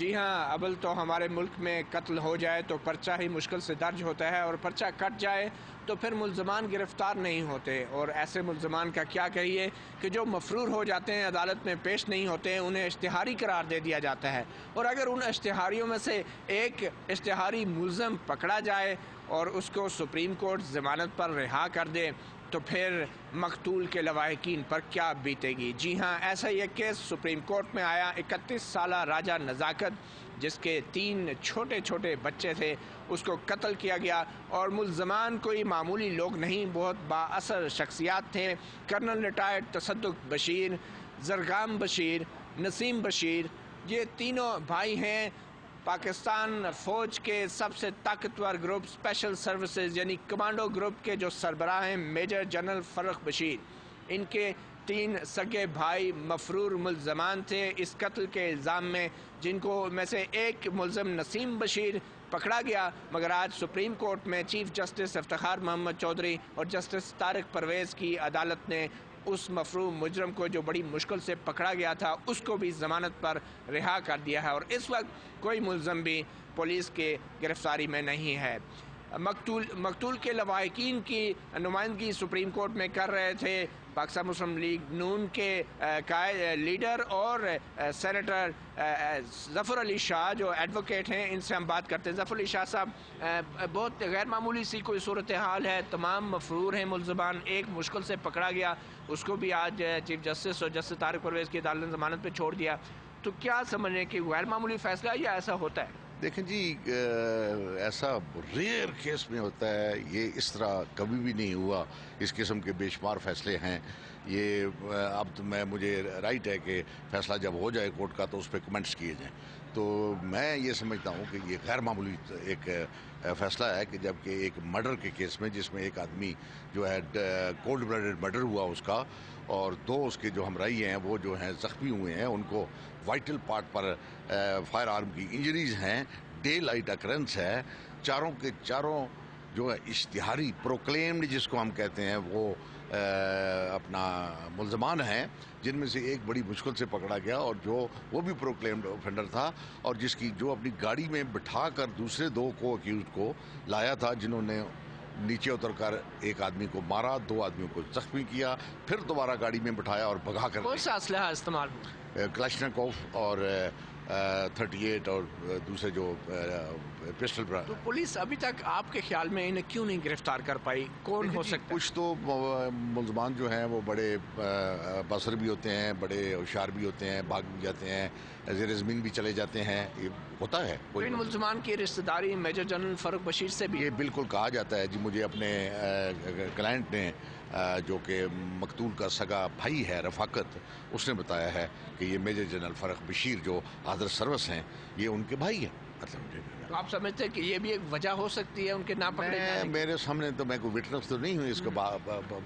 جی ہاں، اول تو ہمارے ملک میں قتل ہو جائے تو پرچہ ہی مشکل سے درج ہوتا ہے، اور پرچہ کٹ جائے تو پھر ملزمان گرفتار نہیں ہوتے، اور ایسے ملزمان کا کیا کہیے کہ جو مفرور ہو جاتے ہیں، عدالت میں پیش نہیں ہوتے ہیں، انہیں اشتہاری قرار دے دیا جاتا ہے۔ اور اگر ان اشتہاریوں میں سے ایک اشتہاری ملزم پکڑا جائے اور اس کو سپریم کورٹ ضمانت پر رہا کر دے تو پھر مقتول کے لواحقین پر کیا بیتے گی۔ جی ہاں، ایسا ہی ایک کیس سپریم کورٹ میں آیا۔ 31 سالہ راجہ نزاکت، جس کے 3 چھوٹے چھوٹے بچے تھے، اس کو قتل کیا گیا، اور ملزمان کوئی معمولی لوگ نہیں، بہت بااثر شخصیات تھے۔ کرنل ریٹائرڈ تصدق بشیر، زرگام بشیر، نسیم بشیر، یہ تینوں بھائی ہیں۔ پاکستان فوج کے سب سے طاقتور گروپ اسپیشل سروسز یعنی کمانڈو گروپ کے جو سربراہ ہیں میجر جنرل فرخ بشیر، ان کے 3 سگے بھائی مفرور ملزمان تھے اس قتل کے الزام میں، جن کو میں سے ایک ملزم نسیم بشیر پکڑا گیا، مگر آج سپریم کورٹ میں چیف جسٹس افتخار محمد چودھری اور جسٹس طارق پرویز کی عدالت نے اس مفروع مجرم کو جو بڑی مشکل سے پکڑا گیا تھا اس کو بھی ضمانت پر رہا کر دیا ہے، اور اس وقت کوئی ملزم بھی پولیس کے گرفتاری میں نہیں ہے۔ مقتول کے لواحقین کی نمائندگی سپریم کورٹ میں کر رہے تھے پاکستان مسلم لیگ نون کے لیڈر اور سینیٹر ظفر علی شاہ جو ایڈوکیٹ ہیں، ان سے ہم بات کرتے ہیں۔ ظفر علی شاہ صاحب، بہت غیر معمولی سی کوئی صورتحال ہے، تمام مفرور ہیں ملزمان، ایک مشکل سے پکڑا گیا، اس کو بھی آج چیف جسٹس اور جسٹس طارق پرویز کی عدالت نے ضمانت پہ چھوڑ دیا، تو کیا سمجھیں کہ غیر معمولی فیصلہ یا ایسا ہوتا ہے؟ دیکھیں جی، ایسا ریئر کیس میں ہوتا ہے، یہ اس طرح کبھی بھی نہیں ہوا۔ اس قسم کے بے شمار فیصلے ہیں۔ یہ اب تو مجھے رائٹ ہے کہ فیصلہ جب ہو جائے کورٹ کا تو اس پہ کمنٹس کیے جائیں، تو میں یہ سمجھتا ہوں کہ یہ غیر معمولی ایک فیصلہ ہے کہ جبکہ ایک مرڈر کے کیس میں، جس میں ایک آدمی جو ہے کولڈ بلڈڈ مرڈر ہوا اس کا، اور 2 اس کے جو ہمراہی ہیں وہ جو ہیں زخمی ہوئے ہیں، ان کو وائٹل پارٹ پر فائر آرم کی انجریز ہیں، ڈے لائٹ اکرنس ہے، چاروں کے چاروں جو ہے اشتہاری پروکلیمڈ جس کو ہم کہتے ہیں وہ اپنا ملزمان ہیں، جن میں سے ایک بڑی مشکل سے پکڑا گیا، اور جو وہ بھی پروکلیمڈ اوفینڈر تھا، اور جس کی جو اپنی گاڑی میں بٹھا کر دوسرے 2 کو اکیوزڈ کو لایا تھا، جنہوں نے نیچے اتر کر ایک آدمی کو مارا، 2 آدمیوں کو زخمی کیا، پھر دوبارہ گاڑی میں بٹھایا اور بھگا کر کون سا اسلحہ استعمال ہوا؟ کلاشنکوف اور 38 اور دوسرے جو پسٹل پر۔ تو پولیس ابھی تک آپ کے خیال میں انہیں کیوں نہیں گرفتار کر پائی؟ کون ہو سکتا ہے؟ کچھ تو ملزمان جو ہیں وہ بڑے باصر بھی ہوتے ہیں، بڑے ہوشیار بھی ہوتے ہیں، بھاگ بھی جاتے ہیں، زیر زمین بھی چلے جاتے ہیں، یہ ہوتا ہے۔ ان ملزمان کی رشتہ داری میجر جنرل فرخ بشیر سے بھی یہ بالکل کہا جاتا ہے جی، مجھے اپنے کلائنٹ نے جو کہ مقتول کا سگا بھائی ہے رفاقت، اس نے بتایا ہے کہ یہ میجر جنرل فرخ بشیر جو حاضر سروس ہیں، یہ ان کے بھائی ہیں۔ تو آپ سمجھتے ہیں کہ یہ بھی ایک وجہ ہو سکتی ہے ان کے نہ پکڑے جانے کی؟ میرے سامنے تو میں کوئی وٹنس تو نہیں ہوں اس کے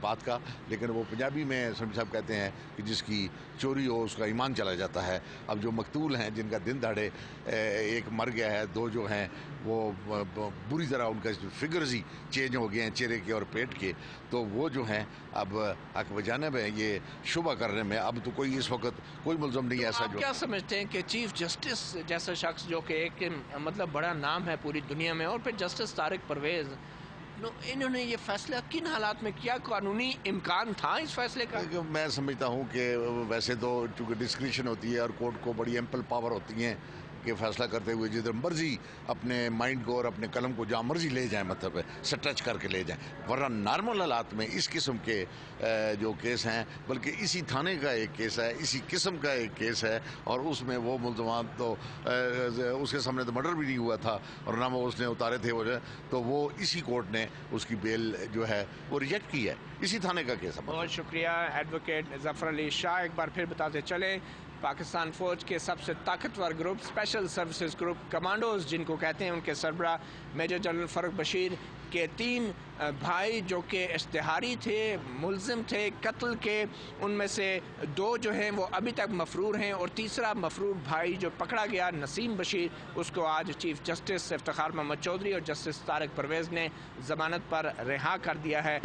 بات کا، لیکن وہ پنجابی میں سمجھ صاحب کہتے ہیں کہ جس کی چوری ہو اس کا ایمان چلا جاتا ہے۔ اب جو مقتول ہیں، جن کا دن دہاڑے ایک مر گیا ہے، 2 جو ہیں وہ بری طرح ان کا فگرز ہی چینج ہو گئے ہیں چہرے کے اور پیٹ کے، تو وہ جو ہیں اب حق بجانب ہے یہ شبہ کرنے میں۔ اب تو کوئی اس وقت کوئی ملزم نہیں ایسا جو۔ کیا سمجھتے ہیں کہ چیف جسٹس جیسا شخص جو کہ ایک مطلب بڑا نام ہے پوری دنیا میں، اور پھر جسٹس طارق پرویز، انہوں نے یہ فیصلہ کن حالات میں کیا؟ قانونی امکان تھا اس فیصلے کا؟ میں سمجھتا ہوں کہ ویسے تو چونکہ ڈسکریشن ہوتی ہے اور کورٹ کو بڑی ایمپل پاور ہوتی ہیں کہ فیصلہ کرتے ہوئے جدھر مرضی اپنے مائنڈ کو اور اپنے قلم کو جہاں مرضی لے جائیں، مطلب سٹریچ کر کے لے جائیں، ورنہ نارمل حالات میں اس قسم کے جو کیس ہیں، بلکہ اسی تھانے کا ایک کیس ہے، اسی قسم کا ایک کیس ہے، اور اس میں وہ ملزمان تو اس کے سامنے تو مرڈر بھی نہیں ہوا تھا اور نہ وہ اس نے اتارے تھے، تو وہ اسی کورٹ نے اس کی بیل جو ہے وہ ریجیکٹ کی ہے، اسی تھانے کا کیس ہے۔ بہت شکریہ ایڈوکیٹ ظفر علی شاہ۔ ایک بار پھر بتاتے چلیں، پاکستان فوج کے سب سے طاقتور group special services group commandos جن کو کہتے ہیں، ان کے سربراہ میجر جنرل فرخ بشیر کے 3 بھائی جو کہ اشتہاری تھے، ملزم تھے قتل کے، ان میں سے 2 جو ہیں وہ ابھی تک مفرور ہیں، اور تیسرا مفرور بھائی جو پکڑا گیا نسیم بشیر، اس کو آج چیف جسٹس افتخار محمد چودھری اور جسٹس طارق پرویز نے ضمانت پر رہا کر دیا ہے۔